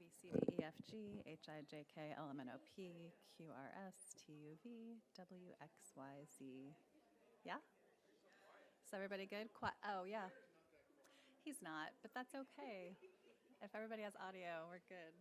B, C, D, E, F, G, H, I, J, K, L, M, N, O, P, Q, R, S, T, U, V, W, X, Y, Z. Yeah? Is everybody good? Oh, yeah. He's not, but that's okay. If everybody has audio, we're good.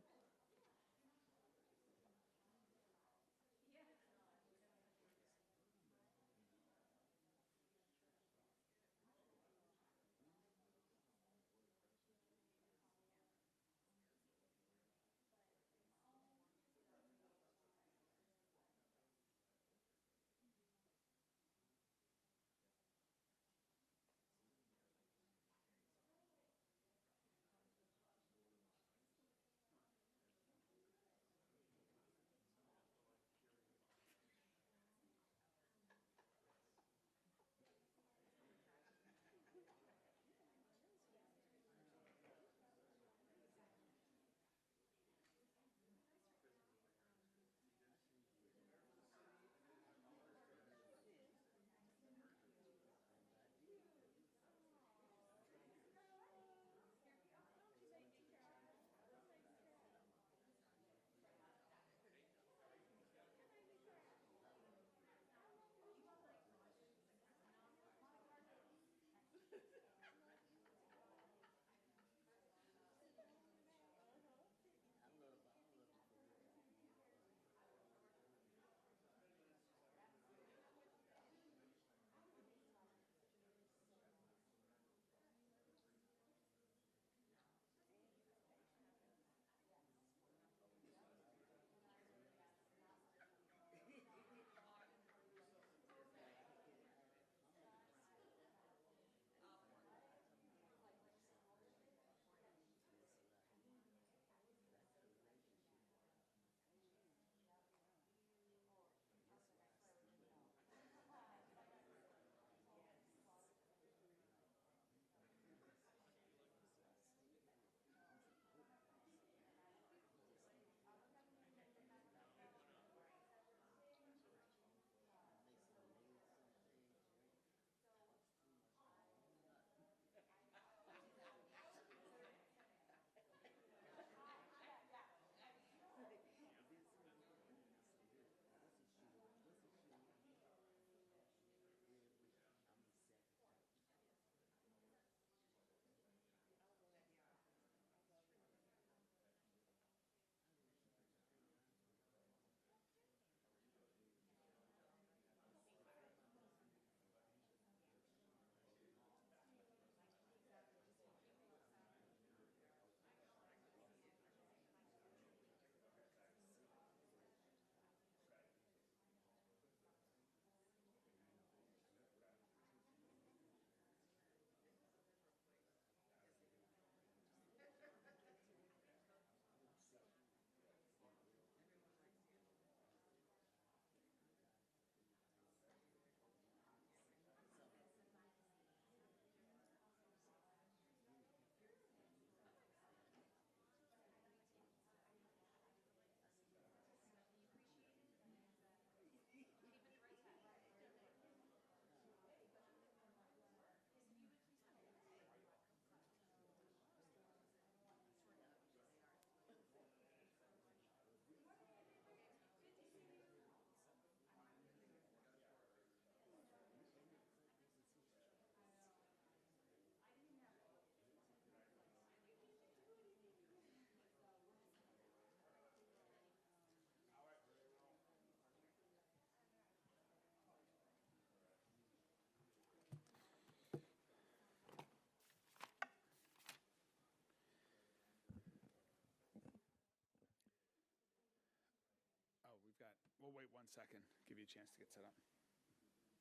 Oh, we'll wait 1 second, give you a chance to get set up. So I'll let you talk. I'm going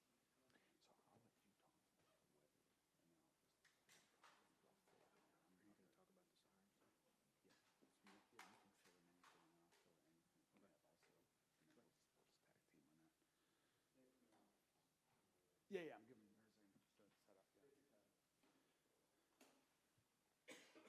to talk about the science. Yeah, you can fill in anything and I'll fill in anything. Okay. Also, and then we'll just tag team on that. Yeah, I'm giving her a set up. Yeah. Let's see.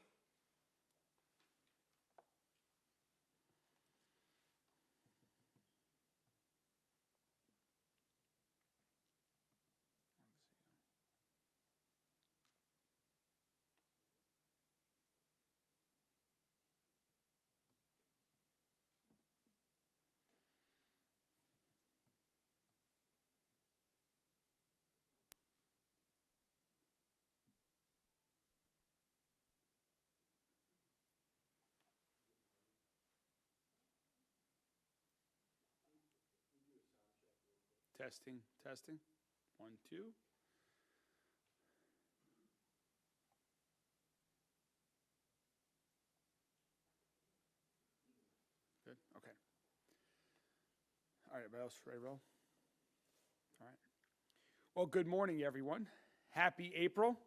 Testing, testing. 1, 2. Good, okay. All right, everybody else ready to roll? All right. Well, good morning, everyone. Happy April.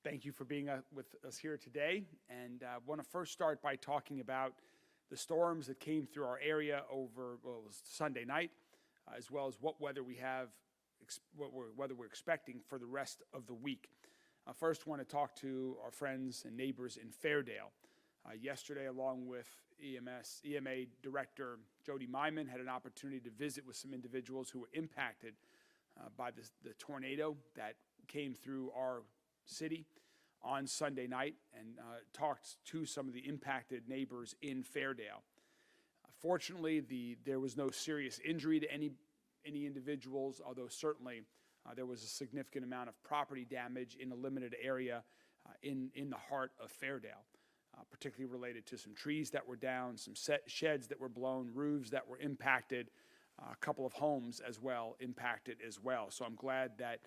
Thank you for being with us here today. And I want to first start by talking about the storms that came through our area over, well, it was Sunday night, as well as what weather we have, whether we're expecting for the rest of the week. I first want to talk to our friends and neighbors in Fairdale. Yesterday, along with EMA Director Jody Myman, had an opportunity to visit with some individuals who were impacted by the tornado that came through our city on Sunday night, and talked to some of the impacted neighbors in Fairdale. Fortunately, there was no serious injury to any individuals, although certainly there was a significant amount of property damage in a limited area in the heart of Fairdale, particularly related to some trees that were down, some sheds that were blown, roofs that were impacted, a couple of homes as well impacted as well. So I'm glad that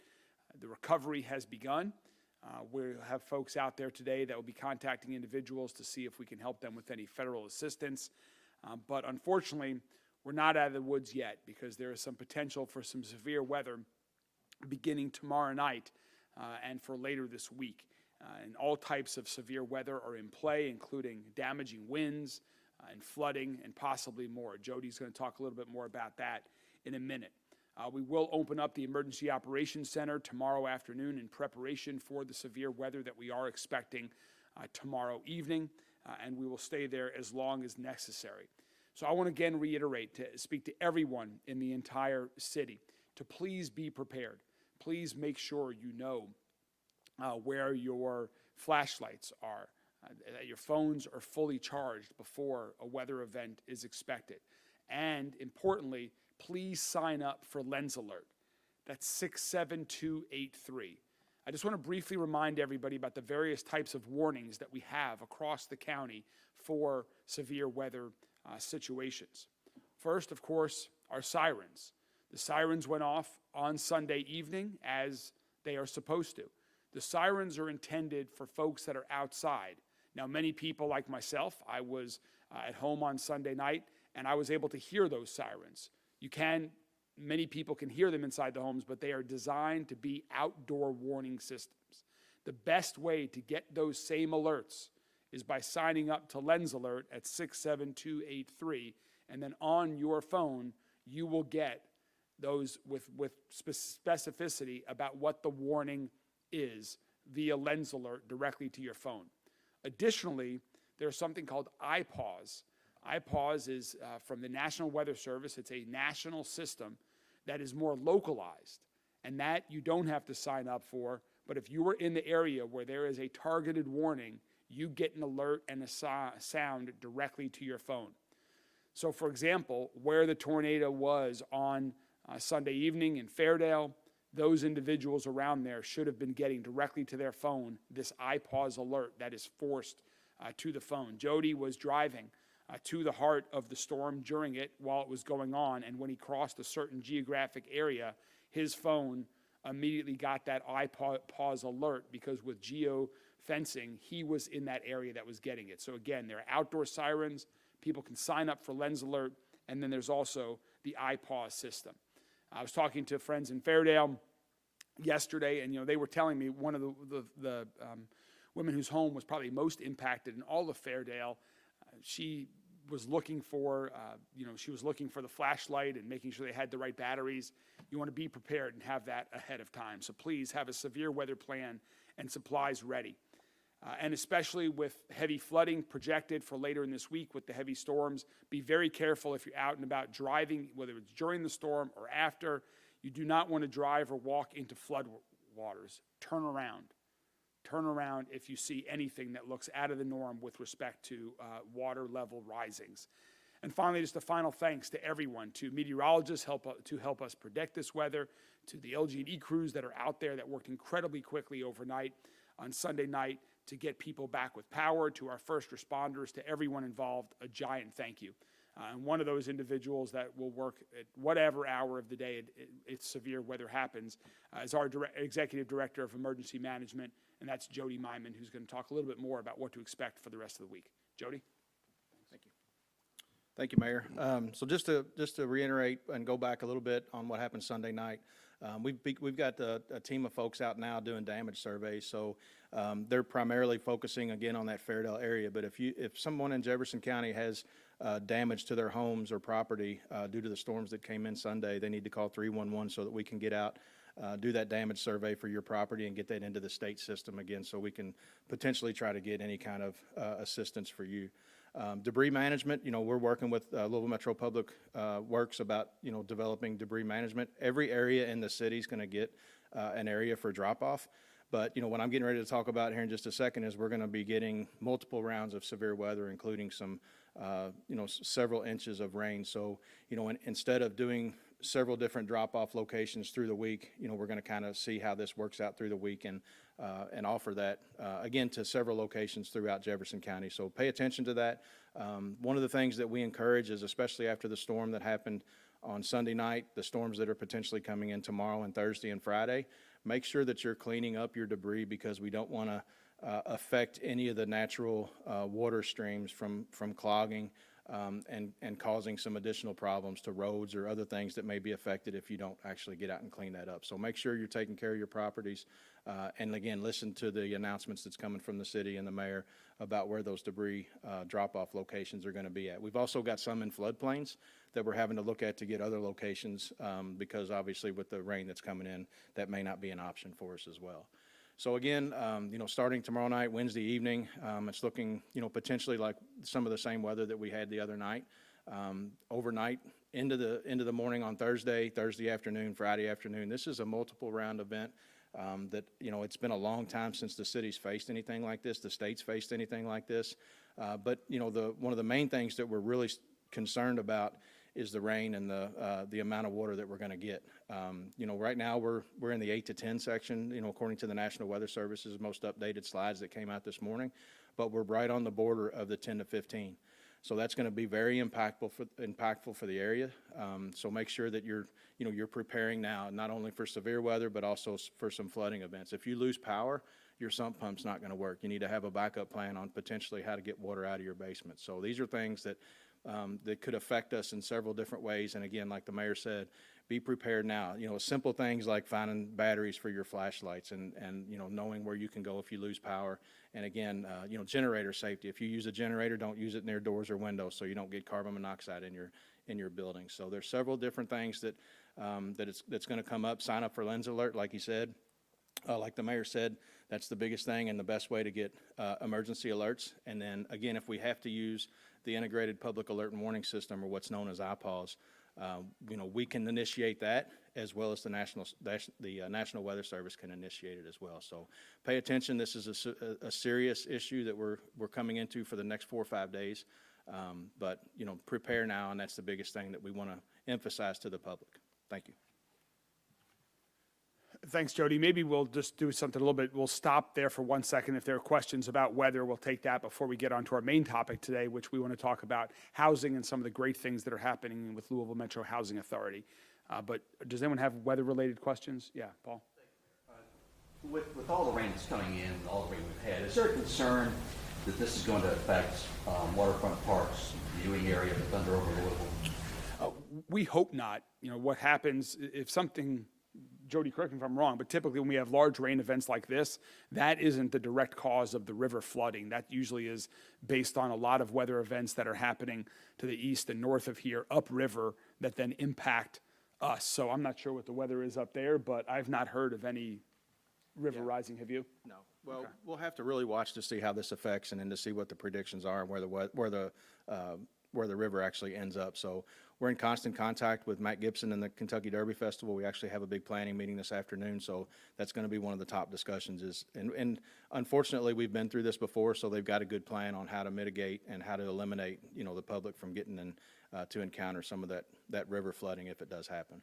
the recovery has begun. We'll have folks out there today that will be contacting individuals to see if we can help them with any federal assistance. But unfortunately, we're not out of the woods yet, because there is some potential for some severe weather beginning tomorrow night and for later this week. And all types of severe weather are in play, including damaging winds and flooding and possibly more. Jody's going to talk a little bit more about that in a minute. We will open up the Emergency Operations Center tomorrow afternoon in preparation for the severe weather that we are expecting tomorrow evening, and we will stay there as long as necessary. So I want to again reiterate, to speak to everyone in the entire city, to please be prepared. Please make sure you know where your flashlights are, that your phones are fully charged before a weather event is expected. And importantly, please sign up for Lens Alert. That's 67283. I just want to briefly remind everybody about the various types of warnings that we have across the county for severe weather situations. First, of course, are sirens. The sirens went off on Sunday evening, as they are supposed to. The sirens are intended for folks that are outside. Now, many people like myself, I was at home on Sunday night, and I was able to hear those sirens. Many people can hear them inside the homes, but they are designed to be outdoor warning systems. The best way to get those same alerts is by signing up to Lens Alert at 67283, and then on your phone, you will get those with specificity about what the warning is via Lens Alert directly to your phone. Additionally, there's something called iPause. iPause is from the National Weather Service. It's a national system that is more localized, and that you don't have to sign up for. But if you are in the area where there is a targeted warning, you get an alert and a sound directly to your phone. So, for example, where the tornado was on Sunday evening in Fairdale, those individuals around there should have been getting directly to their phone this iPause alert that is forced to the phone. Jody was driving to the heart of the storm during it while it was going on, and when he crossed a certain geographic area, his phone immediately got that iPause alert, because with geo-fencing, he was in that area that was getting it. So again, there are outdoor sirens. People can sign up for Lens Alert, and then there's also the iPause system. I was talking to friends in Fairdale yesterday, and they were telling me one of the women whose home was probably most impacted in all of Fairdale. She was looking for, the flashlight and making sure they had the right batteries. You want to be prepared and have that ahead of time. So please have a severe weather plan and supplies ready. And especially with heavy flooding projected for later in this week with the heavy storms, be very careful if you're out and about driving, whether it's during the storm or after. You do not want to drive or walk into flood waters. Turn around. Turn around if you see anything that looks out of the norm with respect to water level risings. And finally, just a final thanks to everyone, to meteorologists to help us predict this weather, to the LG&E crews that are out there that worked incredibly quickly overnight on Sunday night to get people back with power, to our first responders, to everyone involved, a giant thank you. And one of those individuals that will work at whatever hour of the day it's severe weather happens is our Executive Director of Emergency Management, and that's Jody Myman, who's going to talk a little bit more about what to expect for the rest of the week. Jody? Thank you. Thank you, Mayor. So just to reiterate and go back a little bit on what happened Sunday night, we've got a team of folks out now doing damage surveys. So they're primarily focusing again on that Fairdale area. But if someone in Jefferson County has damage to their homes or property due to the storms that came in Sunday, they need to call 311 so that we can get out, do that damage survey for your property and get that into the state system again, so we can potentially try to get any kind of assistance for you. Debris management, we're working with Louisville Metro Public Works about, developing debris management. Every area in the city is going to get an area for drop-off. But, what I'm getting ready to talk about here in just a second is we're going to be getting multiple rounds of severe weather, including some, several inches of rain. So, instead of doing several different drop-off locations through the week, we're going to kind of see how this works out through the week and offer that, again, to several locations throughout Jefferson County. So pay attention to that. One of the things that we encourage is, especially after the storm that happened on Sunday night, the storms that are potentially coming in tomorrow and Thursday and Friday, make sure that you're cleaning up your debris, because we don't want to affect any of the natural water streams from clogging and causing some additional problems to roads or other things that may be affected if you don't actually get out and clean that up. So make sure you're taking care of your properties. And again, listen to the announcements that's coming from the city and the mayor about where those debris drop-off locations are going to be at. We've also got some in floodplains that we're having to look at to get other locations because obviously with the rain that's coming in, that may not be an option for us as well. So again, starting tomorrow night, Wednesday evening, it's looking, potentially like some of the same weather that we had the other night. Overnight into the morning on Thursday afternoon, Friday afternoon. This is a multiple round event that, it's been a long time since the city's faced anything like this, the state's faced anything like this. But, one of the main things that we're really concerned about is the rain and the amount of water that we're going to get. Right now we're in the 8 to 10 section, according to the National Weather Service's most updated slides that came out this morning, but we're right on the border of the 10 to 15. So that's going to be very impactful for the area. So make sure that you're preparing now, not only for severe weather, but also for some flooding events. If you lose power, your sump pump's not going to work. You need to have a backup plan on potentially how to get water out of your basement. So these are things that could affect us in several different ways. And again, like the mayor said, be prepared now. Simple things like finding batteries for your flashlights and knowing where you can go if you lose power. And again, generator safety. If you use a generator, don't use it near doors or windows so you don't get carbon monoxide in your building. So there's several different things that's going to come up. Sign up for Lens Alert, like he said. Like the mayor said, that's the biggest thing and the best way to get emergency alerts. And then again, if we have to use the Integrated Public Alert and Warning System, or what's known as IPAWS, we can initiate that, as well as the National Weather Service can initiate it as well. So pay attention. This is a serious issue that we're coming into for the next 4 or 5 days. But prepare now, and that's the biggest thing that we want to emphasize to the public. Thank you. Thanks, Jody. Maybe we'll just do something a little bit. We'll stop there for 1 second. If there are questions about weather, we'll take that before we get on to our main topic today, which we want to talk about housing and some of the great things that are happening with Louisville Metro Housing Authority. But does anyone have weather-related questions? Yeah, Paul. With all the rain that's coming in, and all the rain we've had, is there a concern that this is going to affect waterfront parks, viewing area, the Thunder over Louisville? We hope not. What happens if something, Jody, correct me if I'm wrong, but typically when we have large rain events like this, that isn't the direct cause of the river flooding. That usually is based on a lot of weather events that are happening to the east and north of here, upriver, that then impact us. So I'm not sure what the weather is up there, but I've not heard of any river rising. Have you? No. Well, okay. We'll have to really watch to see how this affects and then to see what the predictions are and where the river actually ends up. So we're in constant contact with Matt Gibson and the Kentucky Derby Festival. We actually have a big planning meeting this afternoon, so that's going to be one of the top discussions. And unfortunately, we've been through this before, so they've got a good plan on how to mitigate and how to eliminate, the public from getting in to encounter some of that river flooding if it does happen.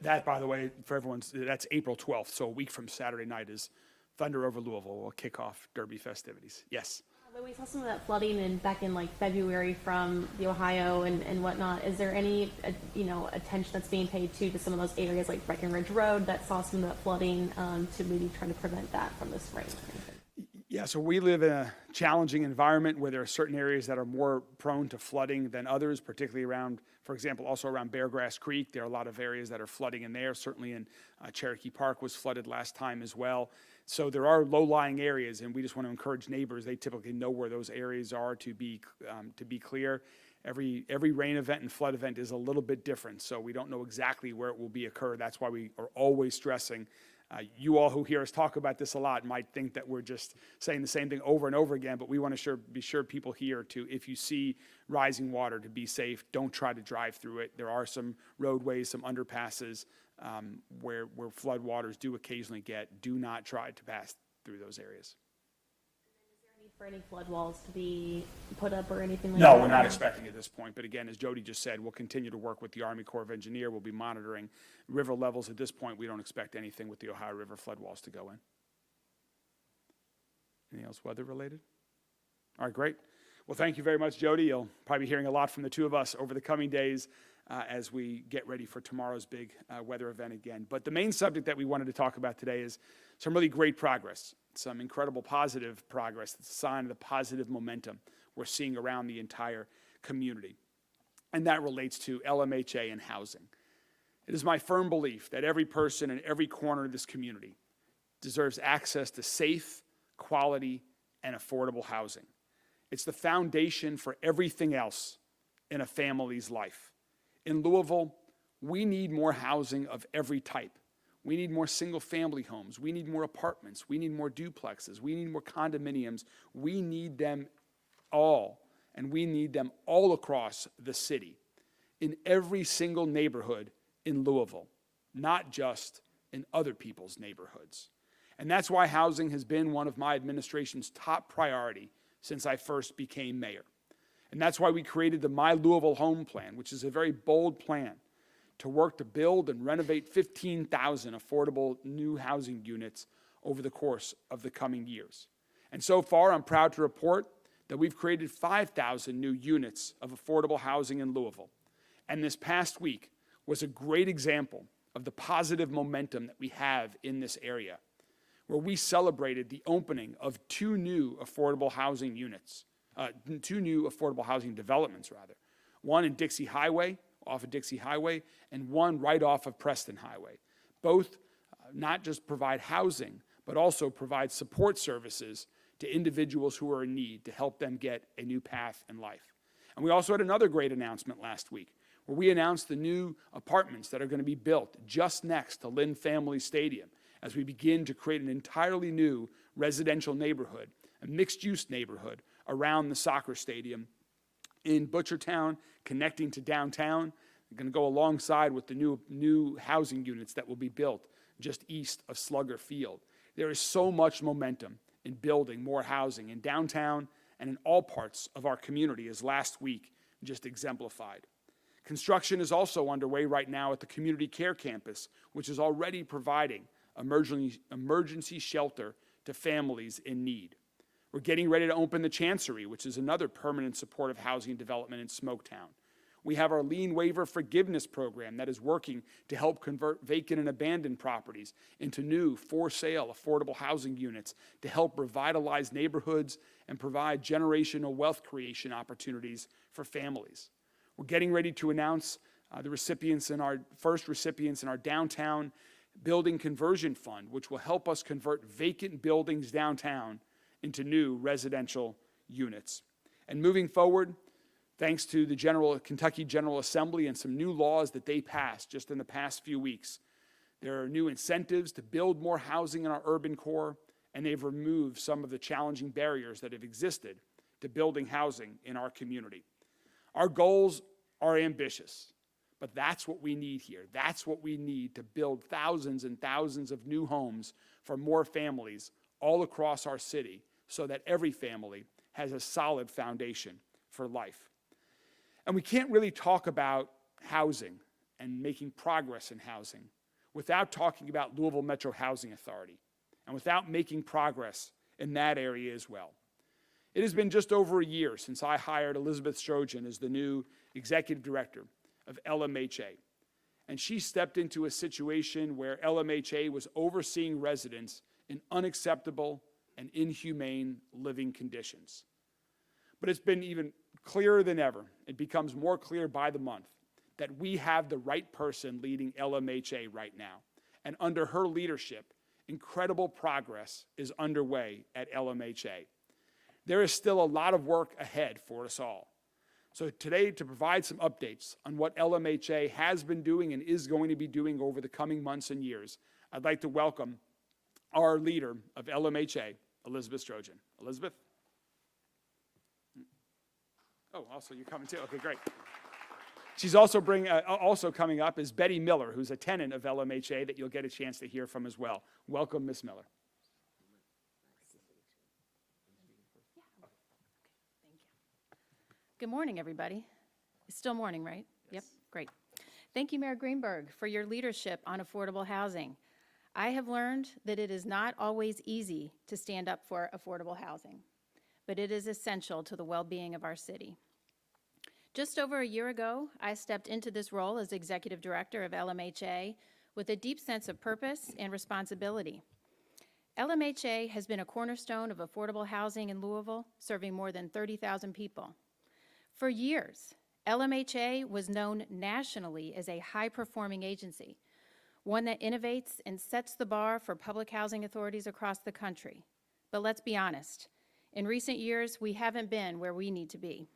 That, by the way, for everyone's, that's April 12th, so a week from Saturday night is Thunder over Louisville will kick off Derby festivities. Yes? But we saw some of that flooding back in like February from the Ohio and whatnot. Is there any, attention that's being paid to some of those areas like Breckenridge Road that saw some of that flooding to maybe try to prevent that from this rain? Yeah, so we live in a challenging environment where there are certain areas that are more prone to flooding than others, particularly around, for example, also around Beargrass Creek. There are a lot of areas that are flooding in there. Certainly in Cherokee Park was flooded last time as well. So there are low-lying areas, and we just want to encourage neighbors. They typically know where those areas are to be clear. Every rain event and flood event is a little bit different, so we don't know exactly where it will be occur. That's why we are always stressing. You all who hear us talk about this a lot might think that we're just saying the same thing over and over again, but we want to be sure people hear to, if you see rising water, to be safe. Don't try to drive through it. There are some roadways, some underpasses where flood waters do occasionally get. Do not try to pass through those areas. For any flood walls to be put up or anything like No, that? we're not expecting at this point. But again, as Jody just said, we'll continue to work with the Army Corps of Engineers. We'll be monitoring river levels. At this point, we don't expect anything with the Ohio River flood walls to go in. Anything else weather related? All right, great. Well, thank you very much, Jody. You'll probably be hearing a lot from the two of us over the coming days as we get ready for tomorrow's big weather event again. But the main subject that we wanted to talk about today is some really great progress, some incredible positive progress. It's a sign of the positive momentum we're seeing around the entire community. And that relates to LMHA and housing. It is my firm belief that every person in every corner of this community deserves access to safe, quality, and affordable housing. It's the foundation for everything else in a family's life. In Louisville, we need more housing of every type. We need more single-family homes. We need more apartments. We need more duplexes. We need more condominiums. We need them all, and we need them all across the city, in every single neighborhood in Louisville, not just in other people's neighborhoods. And that's why housing has been one of my administration's top priority since I first became mayor. And that's why we created the My Louisville Home Plan, which is a very bold plan to work to build and renovate 15,000 affordable new housing units over the course of the coming years. And so far, I'm proud to report that we've created 5,000 new units of affordable housing in Louisville. And this past week was a great example of the positive momentum that we have in this area, where we celebrated the opening of two new affordable housing developments, one in Dixie Highway, off of Dixie Highway, and one right off of Preston Highway. Both not just provide housing, but also provide support services to individuals who are in need to help them get a new path in life. And we also had another great announcement last week, where we announced the new apartments that are going to be built just next to Lynn Family Stadium as we begin to create an entirely new residential neighborhood, a mixed-use neighborhood around the soccer stadium in Butchertown, connecting to downtown. We're going to go alongside with the new housing units that will be built just east of Slugger Field. There is so much momentum in building more housing in downtown and in all parts of our community, as last week just exemplified. Construction is also underway right now at the Community Care Campus, which is already providing emergency shelter to families in need. We're getting ready to open the Chancery, which is another permanent supportive housing development in Smoketown. We have our lien waiver forgiveness program that is working to help convert vacant and abandoned properties into new for-sale affordable housing units to help revitalize neighborhoods and provide generational wealth creation opportunities for families. We're getting ready to announce the first recipients in our downtown building conversion fund, which will help us convert vacant buildings downtown into new residential units. And moving forward, thanks to the Kentucky General Assembly and some new laws that they passed just in the past few weeks, there are new incentives to build more housing in our urban core, and they've removed some of the challenging barriers that have existed to building housing in our community. Our goals are ambitious, but that's what we need here. That's what we need to build thousands and thousands of new homes for more families all across our city so that every family has a solid foundation for life. And we can't really talk about housing and making progress in housing without talking about Louisville Metro Housing Authority and without making progress in that area as well. It has been just over a year since I hired Elizabeth Strojan as the new executive director of LMHA, and she stepped into a situation where LMHA was overseeing residents in unacceptable and inhumane living conditions. But it's been even clearer than ever. It becomes more clear by the month that we have the right person leading LMHA right now. And under her leadership, incredible progress is underway at LMHA. There is still a lot of work ahead for us all. So today, to provide some updates on what LMHA has been doing and is going to be doing over the coming months and years, I'd like to welcome our leader of LMHA, Elizabeth Strojan. Elizabeth? Oh, also you're coming too. Okay, great. She's also coming up is Betty Miller, who's a tenant of LMHA that you'll get a chance to hear from as well. Welcome, Ms. Miller. Good morning, everybody. It's still morning, right? Yes. Yep, great. Thank you, Mayor Greenberg, for your leadership on affordable housing. I have learned that it is not always easy to stand up for affordable housing, but it is essential to the well-being of our city. Just over a year ago, I stepped into this role as Executive Director of LMHA with a deep sense of purpose and responsibility. LMHA has been a cornerstone of affordable housing in Louisville, serving more than 30,000 people. For years, LMHA was known nationally as a high-performing agency, one that innovates and sets the bar for public housing authorities across the country. But let's be honest, in recent years, we haven't been where we need to be.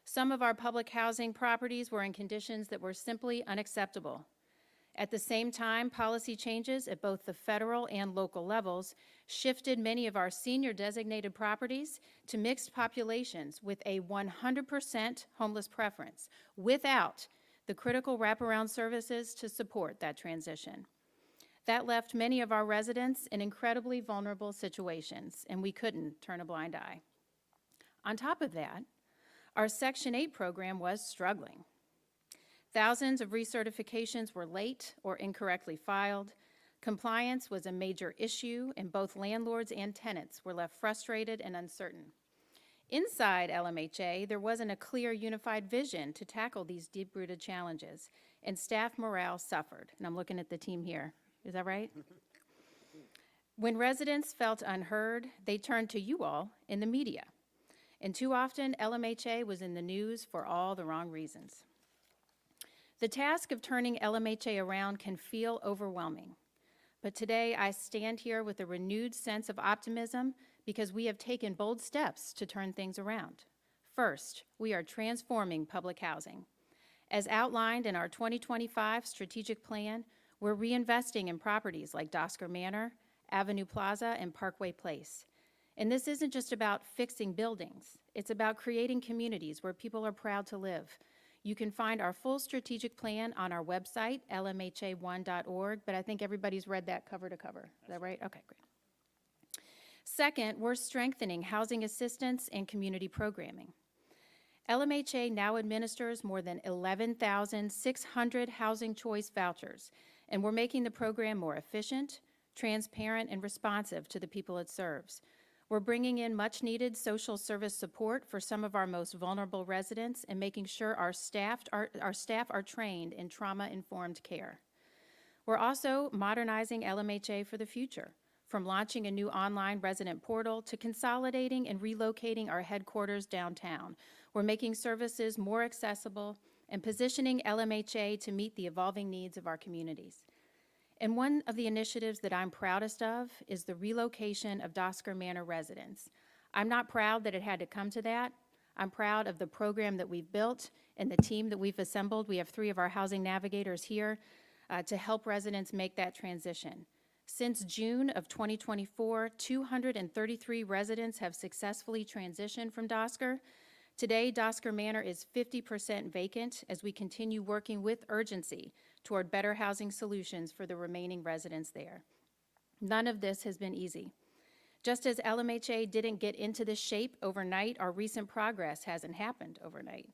Some of our public housing properties were in conditions that were simply unacceptable. At the same time, policy changes at both the federal and local levels shifted many of our senior designated properties to mixed populations with a 100% homeless preference, without the critical wraparound services to support that transition. That left many of our residents in incredibly vulnerable situations, and we couldn't turn a blind eye. On top of that, our Section 8 program was struggling. Thousands of recertifications were late or incorrectly filed. Compliance was a major issue, and both landlords and tenants were left frustrated and uncertain. Inside LMHA, there wasn't a clear, unified vision to tackle these deep-rooted challenges, and staff morale suffered. And I'm looking at the team here. Is that right? When residents felt unheard, they turned to you all in the media. And too often, LMHA was in the news for all the wrong reasons. The task of turning LMHA around can feel overwhelming. But today, I stand here with a renewed sense of optimism because we have taken bold steps to turn things around. First, we are transforming public housing. As outlined in our 2025 strategic plan, we're reinvesting in properties like Dosker Manor, Avenue Plaza, and Parkway Place. And this isn't just about fixing buildings. It's about creating communities where people are proud to live. You can find our full strategic plan on our website, lmha1.org, but I think everybody's read that cover to cover. Is that right? Okay, great. Second, we're strengthening housing assistance and community programming. LMHA now administers more than 11,600 housing choice vouchers, and we're making the program more efficient, transparent, and responsive to the people it serves. We're bringing in much-needed social service support for some of our most vulnerable residents and making sure our staff are trained in trauma-informed care. We're also modernizing LMHA for the future, from launching a new online resident portal to consolidating and relocating our headquarters downtown. We're making services more accessible and positioning LMHA to meet the evolving needs of our communities. And one of the initiatives that I'm proudest of is the relocation of Dosker Manor residents. I'm not proud that it had to come to that. I'm proud of the program that we've built and the team that we've assembled. We have 3 of our housing navigators here to help residents make that transition. Since June of 2024, 233 residents have successfully transitioned from Dosker. Today, Dosker Manor is 50% vacant as we continue working with urgency toward better housing solutions for the remaining residents there. None of this has been easy. Just as LMHA didn't get into this shape overnight, our recent progress hasn't happened overnight.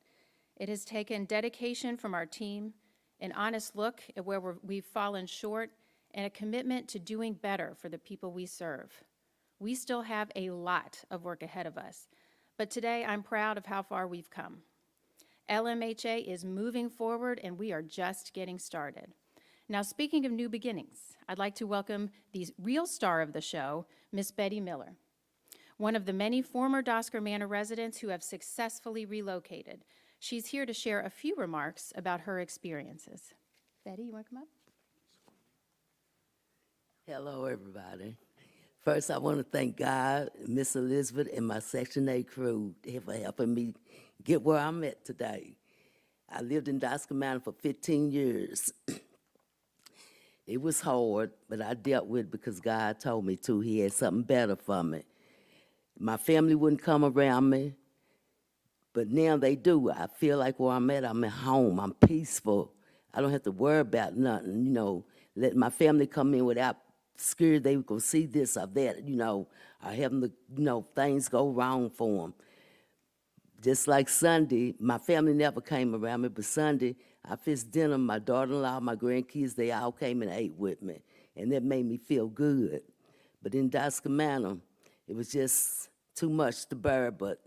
It has taken dedication from our team, an honest look at where we've fallen short, and a commitment to doing better for the people we serve. We still have a lot of work ahead of us, but today I'm proud of how far we've come. LMHA is moving forward, and we are just getting started. Now, speaking of new beginnings, I'd like to welcome the real star of the show, Miss Betty Miller, one of the many former Dosker Manor residents who have successfully relocated. She's here to share a few remarks about her experiences. Betty, you want to come up? Hello, everybody. First, I want to thank God, Miss Elizabeth, and my Section 8 crew for helping me get where I'm at today. I lived in Dosker Manor for 15 years. It was hard, but I dealt with it because God told me to. He had something better for me. My family wouldn't come around me, but now they do. I feel like where I'm at home. I'm peaceful. I don't have to worry about nothing, let my family come in without scared they were going to see this or that, or having the, things go wrong for them. Just like Sunday, my family never came around me, but Sunday, I fixed dinner. My daughter-in-law, my grandkids, they all came and ate with me, and that made me feel good. But in Dosker Manor, it was just too much to bear, but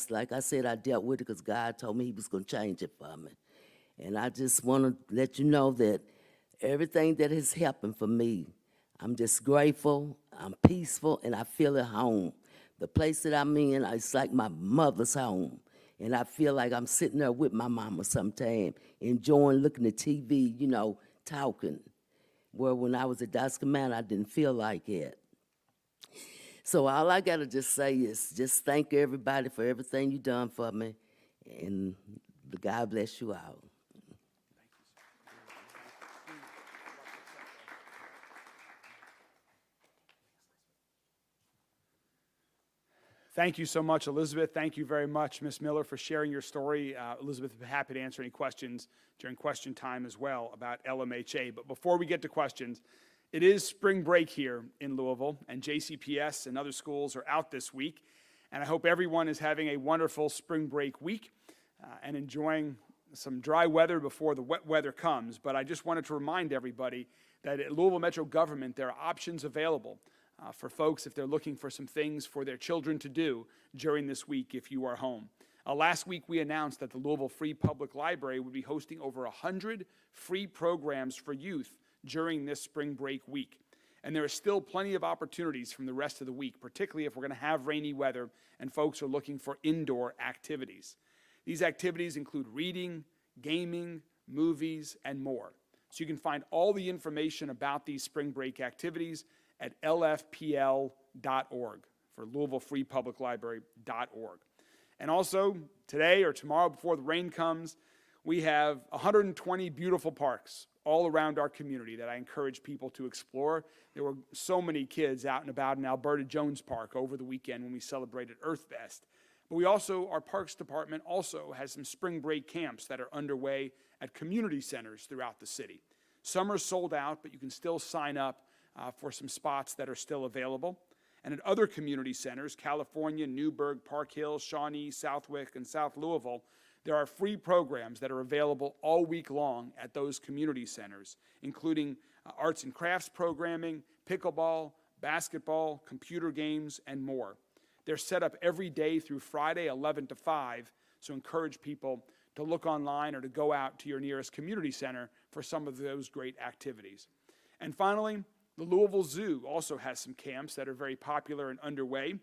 like I said, I dealt with it because God told me he was going to change it for me. And I just want to let you know that everything that has happened for me, I'm just grateful, I'm peaceful, and I feel at home. The place that I'm in, it's like my mother's home. And I feel like I'm sitting there with my mama sometime, enjoying looking at TV, talking. Where when I was at Dosker Manor, I didn't feel like it. So all I got to just say is just thank everybody for everything you done for me, and God bless you all. Thank you so much, Elizabeth. Thank you very much, Ms. Miller, for sharing your story. Elizabeth would be happy to answer any questions during question time as well about LMHA. But before we get to questions, it is spring break here in Louisville, and JCPS and other schools are out this week. And I hope everyone is having a wonderful spring break week and enjoying some dry weather before the wet weather comes. But I just wanted to remind everybody that at Louisville Metro Government, there are options available for folks if they're looking for some things for their children to do during this week if you are home. Last week, we announced that the Louisville Free Public Library would be hosting over 100 free programs for youth during this spring break week. And there are still plenty of opportunities from the rest of the week, particularly if we're going to have rainy weather and folks are looking for indoor activities. These activities include reading, gaming, movies, and more. So you can find all the information about these spring break activities at lfpl.org, for LouisvilleFreePublicLibrary.org. And also, today or tomorrow before the rain comes, we have 120 beautiful parks all around our community that I encourage people to explore. There were so many kids out and about in Alberta Jones Park over the weekend when we celebrated Earth Fest. But our Parks Department also has some spring break camps that are underway at community centers throughout the city. Some are sold out, but you can still sign up for some spots that are still available. And at other community centers, California, Newburgh, Park Hill, Shawnee, Southwick, and South Louisville, there are free programs that are available all week long at those community centers, including arts and crafts programming, pickleball, basketball, computer games, and more. They're set up every day through Friday, 11 to 5, so encourage people to look online or to go out to your nearest community center for some of those great activities. And finally, the Louisville Zoo also has some camps that are very popular and underway.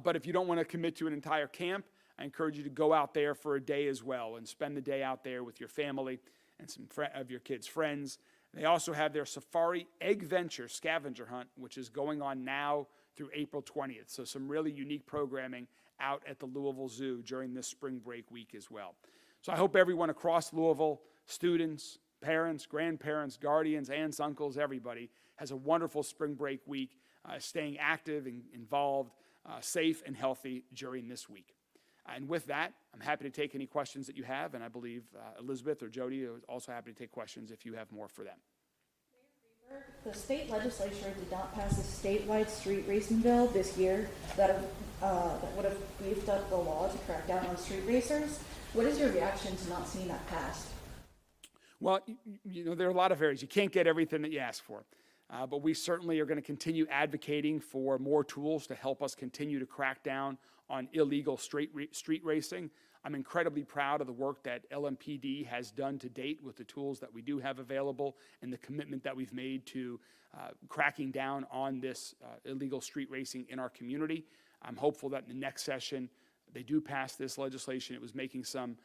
But if you don't want to commit to an entire camp, I encourage you to go out there for a day as well and spend the day out there with your family and some of your kids' friends. They also have their Safari Egg Venture scavenger hunt, which is going on now through April 20th. So some really unique programming out at the Louisville Zoo during this spring break week as well. So I hope everyone across Louisville, students, parents, grandparents, guardians, aunts, uncles, everybody has a wonderful spring break week, staying active and involved, safe and healthy during this week. And with that, I'm happy to take any questions that you have, and I believe Elizabeth or Jody are also happy to take questions if you have more for them. The state legislature did not pass a statewide street racing bill this year that would have beefed up the law to crack down on street racers. What is your reaction to not seeing that passed? Well, there are a lot of areas. You can't get everything that you ask for. But we certainly are going to continue advocating for more tools to help us continue to crack down on illegal street racing. I'm incredibly proud of the work that LMPD has done to date with the tools that we do have available and the commitment that we've made to cracking down on this illegal street racing in our community. I'm hopeful that in the next session they do pass this legislation. It was making some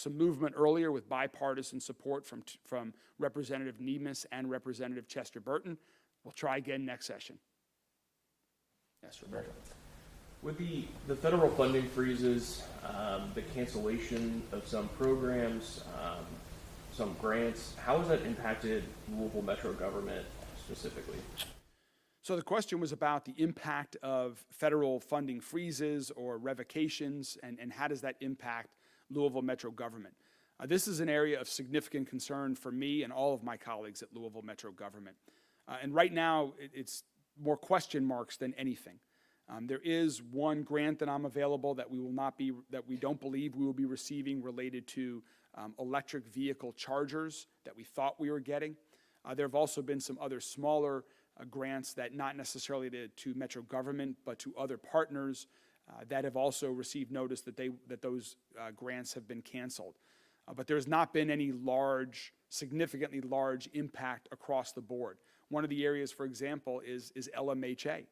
movement earlier with bipartisan support from Representative Nemes and Representative Chester Burton. We'll try again next session. Yes, Roberto. With the federal funding freezes, the cancellation of some programs, some grants, how has that impacted Louisville Metro government specifically? So the question was about the impact of federal funding freezes or revocations, and how does that impact Louisville Metro government? This is an area of significant concern for me and all of my colleagues at Louisville Metro government. And right now, it's more question marks than anything. There is one grant that I'm available that we don't believe we will be receiving related to electric vehicle chargers that we thought we were getting. There have also been some other smaller grants that not necessarily to Metro government, but to other partners that have also received notice that those grants have been canceled. But there's not been any significantly large impact across the board. One of the areas, for example, is LMHA.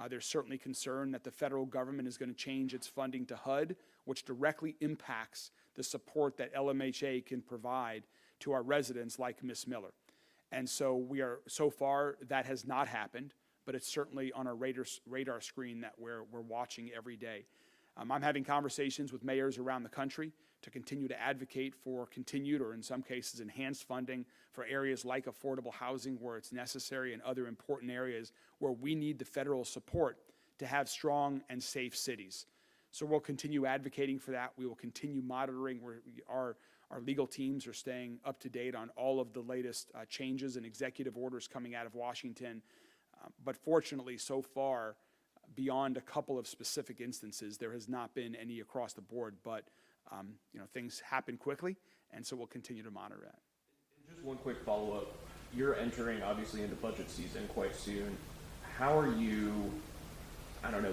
There's certainly concern that the federal government is going to change its funding to HUD, which directly impacts the support that LMHA can provide to our residents like Ms. Miller. And so so far, that has not happened, but it's certainly on our radar screen that we're watching every day. I'm having conversations with mayors around the country to continue to advocate for continued, or in some cases enhanced funding for areas like affordable housing where it's necessary, and other important areas where we need the federal support to have strong and safe cities. So we'll continue advocating for that. We will continue monitoring. Our legal teams are staying up to date on all of the latest changes and executive orders coming out of Washington. But fortunately, so far, beyond a couple of specific instances, there has not been any across the board. But things happen quickly, and so we'll continue to monitor that. Just one quick follow-up. You're entering, obviously, into budget season quite soon. How are you,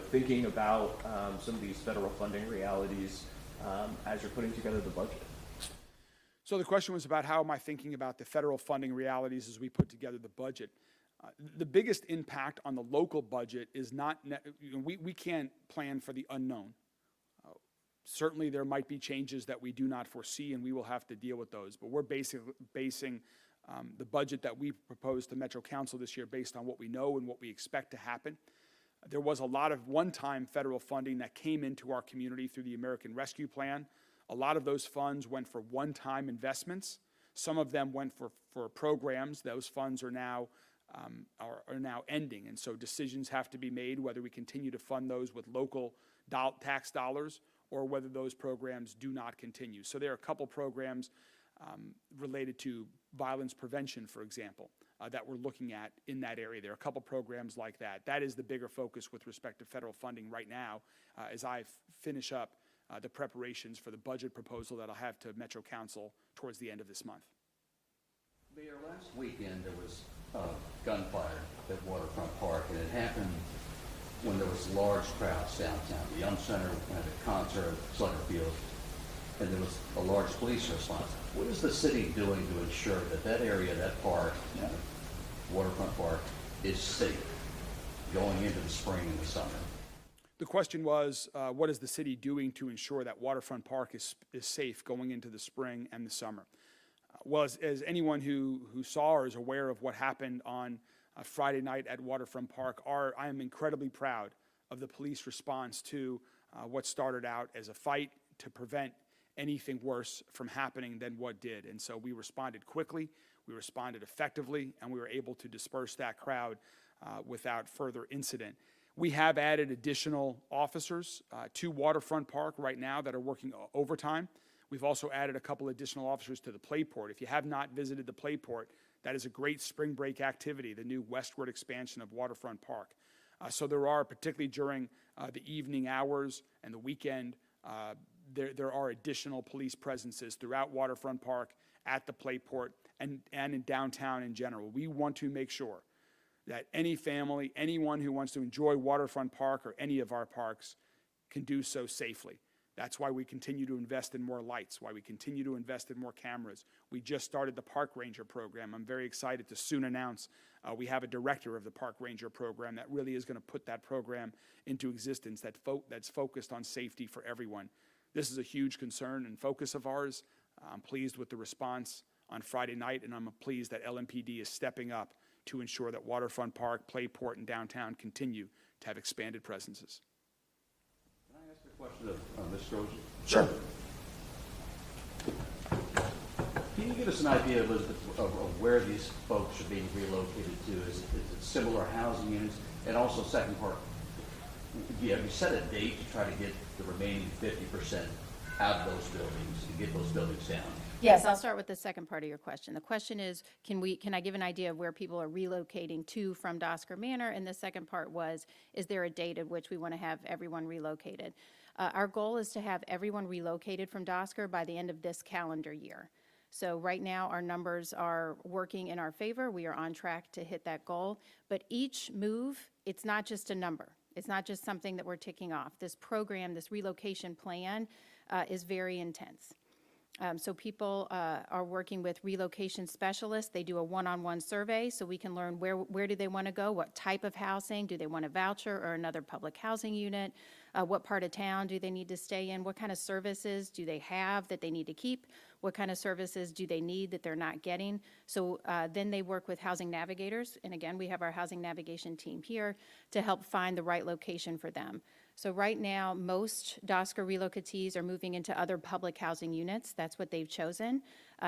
thinking about some of these federal funding realities as you're putting together the budget? So the question was about how am I thinking about the federal funding realities as we put together the budget. The biggest impact on the local budget is not, we can't plan for the unknown. Certainly there might be changes that we do not foresee, and we will have to deal with those. But we're basing the budget that we proposed to Metro Council this year based on what we know and what we expect to happen. There was a lot of one-time federal funding that came into our community through the American Rescue Plan. A lot of those funds went for one-time investments. Some of them went for programs. Those funds are now ending, and so decisions have to be made whether we continue to fund those with local tax dollars or whether those programs do not continue. So there are a couple programs related to violence prevention, for example, that we're looking at in that area. There are a couple programs like that. That is the bigger focus with respect to federal funding right now as I finish up the preparations for the budget proposal that I'll have to Metro Council towards the end of this month. Mayor, last weekend there was gunfire at Waterfront Park, and it happened when there was large crowds downtown. The Young Center had a concert at Slugger Field, and there was a large police response. What is the city doing to ensure that that area, that park, Waterfront Park, is safe going into the spring and the summer? The question was, what is the city doing to ensure that Waterfront Park is safe going into the spring and the summer? Well, as anyone who saw or is aware of what happened on Friday night at Waterfront Park, I am incredibly proud of the police response to what started out as a fight to prevent anything worse from happening than what did. And so we responded quickly, we responded effectively, and we were able to disperse that crowd without further incident. We have added additional officers to Waterfront Park right now that are working overtime. We've also added a couple additional officers to the Playport. If you have not visited the Playport, that is a great spring break activity, the new westward expansion of Waterfront Park. So there are, particularly during the evening hours and the weekend, there are additional police presences throughout Waterfront Park, at the Playport, and in downtown in general. We want to make sure that any family, anyone who wants to enjoy Waterfront Park or any of our parks can do so safely. That's why we continue to invest in more lights, why we continue to invest in more cameras. We just started the Park Ranger program. I'm very excited to soon announce we have a director of the Park Ranger program that really is going to put that program into existence that's focused on safety for everyone. This is a huge concern and focus of ours. I'm pleased with the response on Friday night, and I'm pleased that LMPD is stepping up to ensure that Waterfront Park, Playport, and downtown continue to have expanded presences. Can I ask a question of Ms. Strozier? Sure. Can you give us an idea, Elizabeth, of where these folks are being relocated to? Is it similar housing units? And also, second part, have you set a date to try to get the remaining 50% out of those buildings and get those buildings down? Yes, I'll start with the second part of your question. The question is, can I give an idea of where people are relocating to from Dosker Manor? And the second part was, is there a date at which we want to have everyone relocated? Our goal is to have everyone relocated from Dosker by the end of this calendar year. So right now, our numbers are working in our favor. We are on track to hit that goal. But each move, it's not just a number. It's not just something that we're ticking off. This program, this relocation plan is very intense. So people are working with relocation specialists. They do a one-on-one survey so we can learn where do they want to go, what type of housing, do they want a voucher or another public housing unit, what part of town do they need to stay in, what kind of services do they have that they need to keep, what kind of services do they need that they're not getting. So then they work with housing navigators, and again, we have our housing navigation team here to help find the right location for them. So right now, most Dosker relocatees are moving into other public housing units. That's what they've chosen.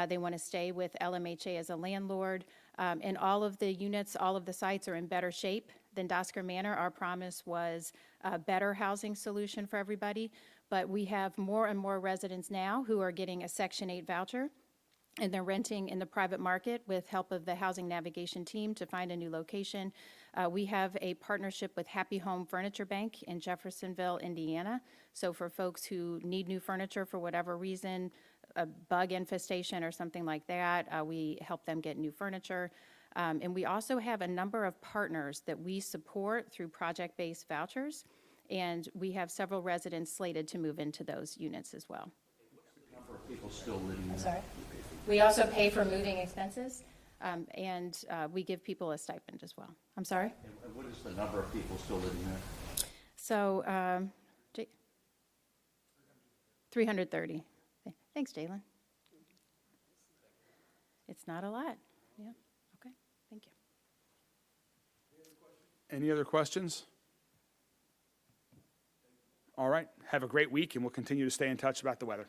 They want to stay with LMHA as a landlord. And all of the units, all of the sites are in better shape than Dosker Manor. Our promise was a better housing solution for everybody. But we have more and more residents now who are getting a Section 8 voucher, and they're renting in the private market with help of the housing navigation team to find a new location. We have a partnership with Happy Home Furniture Bank in Jeffersonville, Indiana. So for folks who need new furniture for whatever reason, a bug infestation or something like that, we help them get new furniture. And we also have a number of partners that we support through project-based vouchers, and we have several residents slated to move into those units as well. What's the number of people still living there? Sorry? We also pay for moving expenses, and we give people a stipend as well. I'm sorry? And what is the number of people still living there? So, 330. Thanks, Jalen. It's not a lot. Yeah, okay, thank you. Any other questions? All right, have a great week, and we'll continue to stay in touch about the weather.